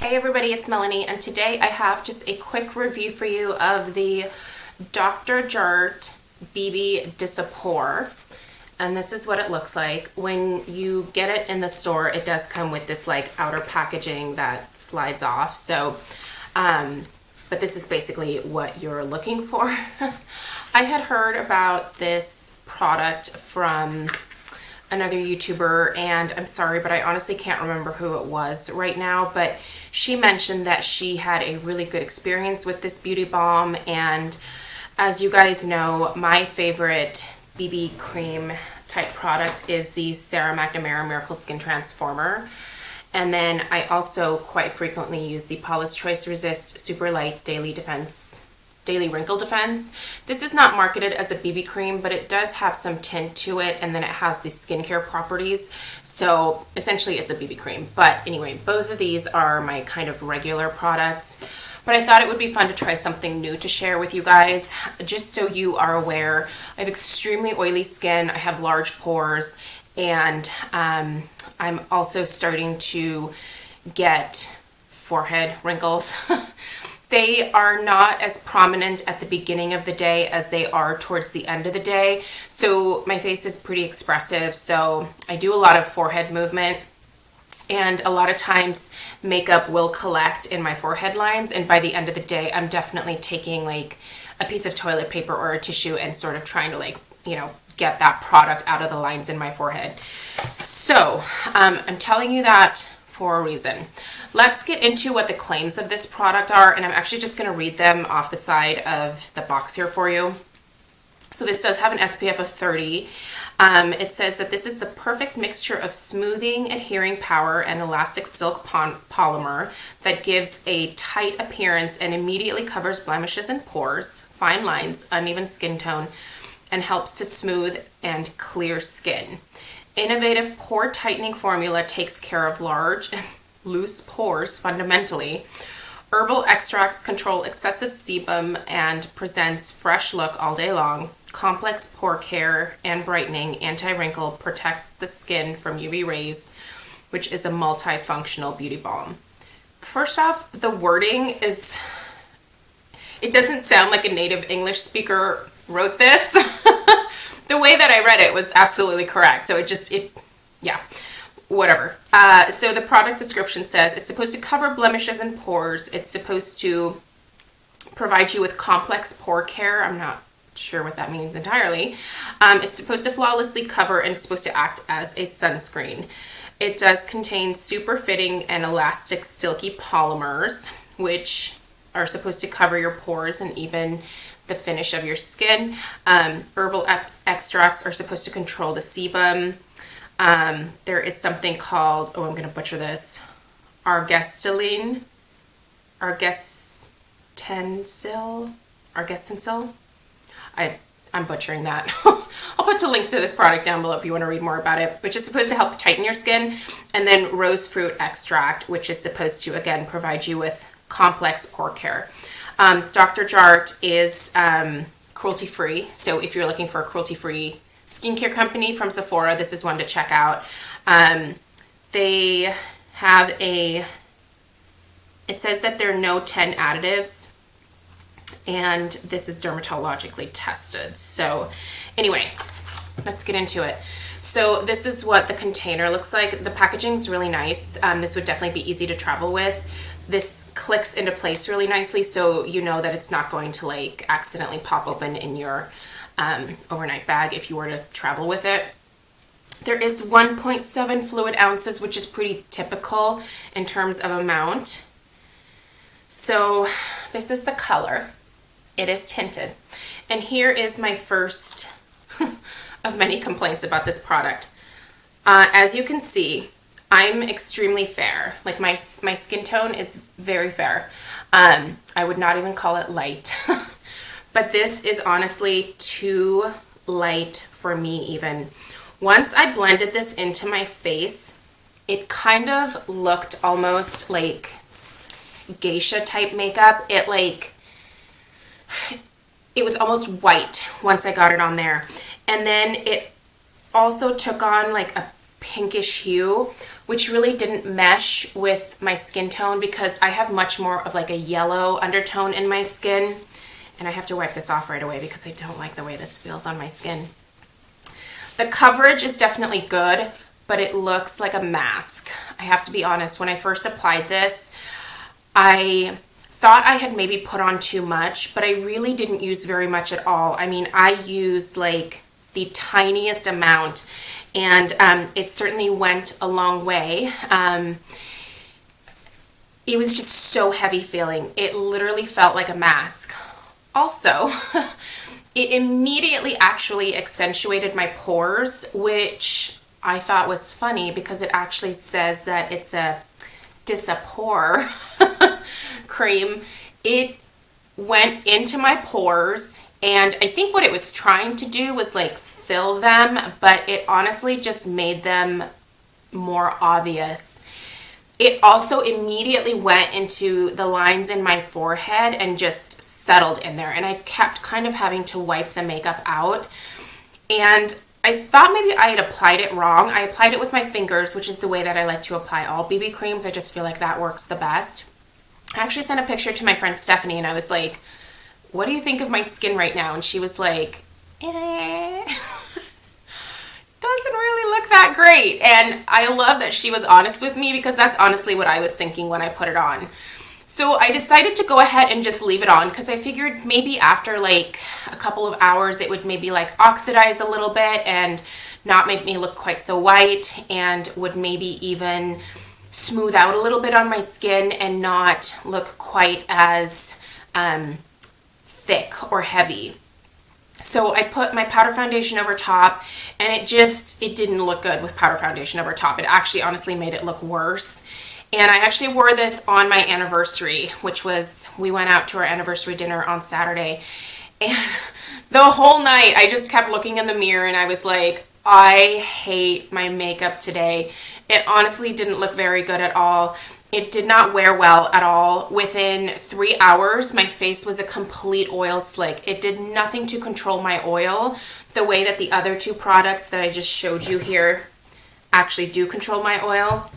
Hey everybody, it's Melanie, and today I have just a quick review for you of the Dr. Jart BB Dis-a-pore. And this is what it looks like. When you get it in the store, it does come with this like outer packaging that slides off. So, but this is basically what you're looking for. I had heard about this product from another YouTuber, and I'm sorry, but I honestly can't remember who it was right now, but she mentioned that she had a really good experience with this beauty balm. And as you guys know, my favorite BB cream type product is the Sarah McNamara Miracle Skin Transformer. And then I also quite frequently use the Paula's Choice Resist Super Light Daily Wrinkle Defense. This is not marketed as a BB cream, but it does have some tint to it, and then it has the skincare properties. So essentially it's a BB cream. But anyway, both of these are my kind of regular products. But I thought it would be fun to try something new to share with you guys. Just so you are aware, I have extremely oily skin, I have large pores, and I'm also starting to get forehead wrinkles. They are not as prominent at the beginning of the day as they are towards the end of the day. So my face is pretty expressive, so I do a lot of forehead movement. And a lot of times makeup will collect in my forehead lines, and by the end of the day I'm definitely taking like a piece of toilet paper or a tissue and sort of trying to like, you know, get that product out of the lines in my forehead. So I'm telling you that for a reason. Let's get into what the claims of this product are, and I'm actually just going to read them off the side of the box here for you. So this does have an SPF of 30. It says that this is the perfect mixture of smoothing, adhering power, and elastic silk polymer that gives a tight appearance and immediately covers blemishes and pores, fine lines, uneven skin tone, and helps to smooth and clear skin. Innovative pore tightening formula takes care of large and loose pores fundamentally. Herbal extracts control excessive sebum and presents fresh look all day long. Complex pore care and brightening, anti-wrinkle, protect the skin from UV rays, which is a multifunctional beauty balm. First off, the wording is, it doesn't sound like a native English speaker wrote this. The way that I read it was absolutely correct. So yeah, whatever. So the product description says it's supposed to cover blemishes and pores. It's supposed to provide you with complex pore care. I'm not sure what that means entirely. It's supposed to flawlessly cover, and it's supposed to act as a sunscreen. It does contain super fitting and elastic silky polymers, which are supposed to cover your pores and even the finish of your skin. Herbal extracts are supposed to control the sebum. There is something called, oh, I'm going to butcher this, argestensil. I'm butchering that. I'll put a link to this product down below if you want to read more about it, which is supposed to help tighten your skin. And then rose fruit extract, which is supposed to, again, provide you with complex pore care. Dr. Jart is cruelty-free, so if you're looking for a cruelty-free skincare company from Sephora, this is one to check out. They have it says that there are no 10 additives, and this is dermatologically tested. So anyway, let's get into it. So this is what the container looks like. The packaging is really nice. This would definitely be easy to travel with. This clicks into place really nicely, so you know that it's not going to like accidentally pop open in your overnight bag if you were to travel with it. There is 1.7 fluid ounces, which is pretty typical in terms of amount. So this is the color. It is tinted. And here is my first of many complaints about this product. As you can see, I'm extremely fair. Like my skin tone is very fair. I would not even call it light. But this is honestly too light for me even. Once I blended this into my face, it kind of looked almost like geisha type makeup. It was almost white once I got it on there. And then it also took on like a pinkish hue, which really didn't mesh with my skin tone because I have much more of like a yellow undertone in my skin. And I have to wipe this off right away because I don't like the way this feels on my skin. The coverage is definitely good, but it looks like a mask. I have to be honest, when I first applied this, I thought I had maybe put on too much, but I really didn't use very much at all. I mean, I used like the tiniest amount, and it certainly went a long way. It was just so heavy feeling. It literally felt like a mask. Also, it immediately actually accentuated my pores, which I thought was funny because it actually says that it's a Dis-a-pore cream. It went into my pores, and I think what it was trying to do was like fill them, but it honestly just made them more obvious. It also immediately went into the lines in my forehead and just settled in there, and I kept kind of having to wipe the makeup out. And I thought maybe I had applied it wrong. I applied it with my fingers, which is the way that I like to apply all BB creams. I just feel like that works the best. I actually sent a picture to my friend Stephanie, and I was like, what do you think of my skin right now? And she was like, doesn't really look that great. And I love that she was honest with me because that's honestly what I was thinking when I put it on. So I decided to go ahead and just leave it on because I figured maybe after like a couple of hours it would maybe like oxidize a little bit and not make me look quite so white, and would maybe even smooth out a little bit on my skin and not look quite as thick or heavy. So I put my powder foundation over top, and it didn't look good with powder foundation over top. It actually honestly made it look worse. And I actually wore this on my anniversary, which was, we went out to our anniversary dinner on Saturday. And the whole night I just kept looking in the mirror and I was like, I hate my makeup today. It honestly didn't look very good at all. It did not wear well at all. Within 3 hours, my face was a complete oil slick. It did nothing to control my oil the way that the other two products that I just showed you here actually do control my oil.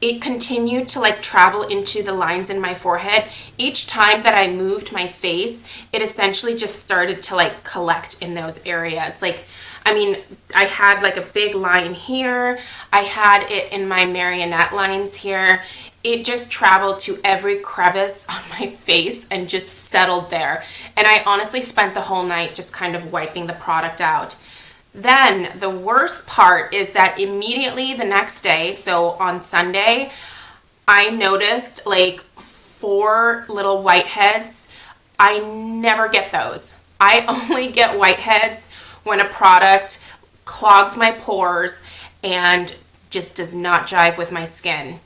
It continued to like travel into the lines in my forehead. Each time that I moved my face, it essentially just started to like collect in those areas. Like, I mean, I had like a big line here. I had it in my marionette lines here. It just traveled to every crevice on my face and just settled there. And I honestly spent the whole night just kind of wiping the product out. Then the worst part is that immediately the next day, so on Sunday, I noticed like 4 little whiteheads. I never get those. I only get whiteheads when a product clogs my pores and just does not jive with my skin.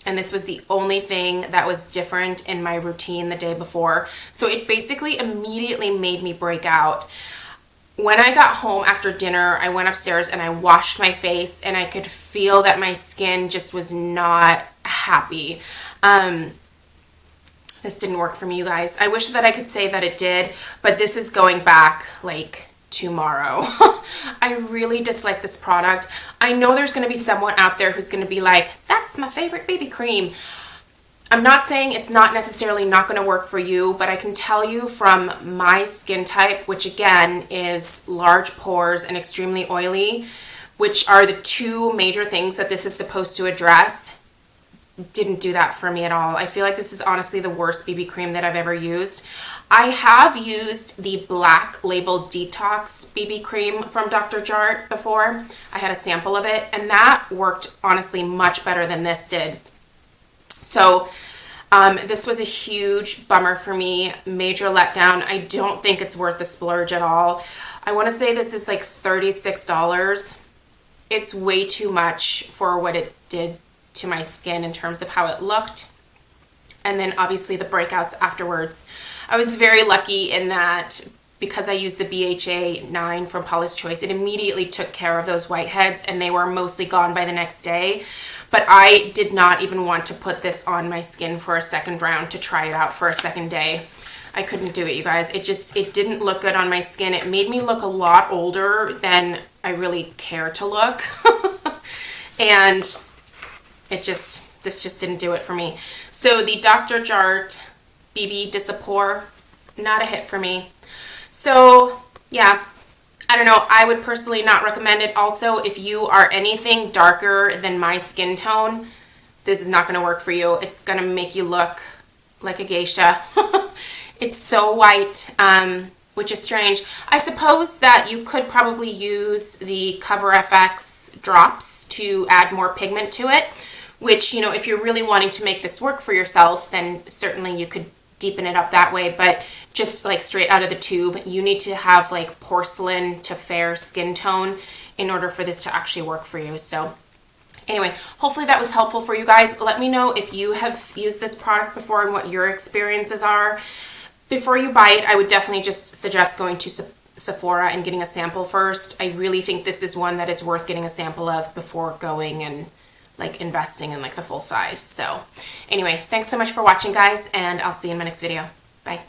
And this was the only thing that was different in my routine the day before. So it basically immediately made me break out. When I got home after dinner, I went upstairs and I washed my face, and I could feel that my skin just was not happy. This didn't work for me, you guys. I wish that I could say that it did, but this is going back like tomorrow. I really dislike this product. I know there's going to be someone out there who's going to be like, that's my favorite BB cream. I'm not saying it's not necessarily not going to work for you, but I can tell you from my skin type, which again is large pores and extremely oily, which are the two major things that this is supposed to address, didn't do that for me at all. I feel like this is honestly the worst BB cream that I've ever used. I have used the Black Label Detox BB cream from Dr. Jart before. I had a sample of it, and that worked honestly much better than this did. So this was a huge bummer for me, major letdown. I don't think it's worth the splurge at all. I want to say this is like $36. It's way too much for what it did to my skin in terms of how it looked. And then obviously the breakouts afterwards. I was very lucky in that because I used the BHA 9 from Paula's Choice, it immediately took care of those whiteheads and they were mostly gone by the next day. But I did not even want to put this on my skin for a second round to try it out for a second day. I couldn't do it, you guys. It didn't look good on my skin. It made me look a lot older than I really care to look. and this just didn't do it for me. So the Dr. Jart BB Dis-a-pore, not a hit for me. So yeah, I don't know. I would personally not recommend it. Also, if you are anything darker than my skin tone, this is not going to work for you. It's going to make you look like a geisha. It's so white, which is strange. I suppose that you could probably use the Cover FX drops to add more pigment to it, which, you know, if you're really wanting to make this work for yourself, then certainly you could deepen it up that way. But just like straight out of the tube, you need to have like porcelain to fair skin tone in order for this to actually work for you. So anyway, hopefully that was helpful for you guys. Let me know if you have used this product before and what your experiences are. Before you buy it, I would definitely just suggest going to Sephora and getting a sample first. I really think this is one that is worth getting a sample of before going and like investing in like the full size. So anyway, thanks so much for watching, guys, and I'll see you in my next video. Bye.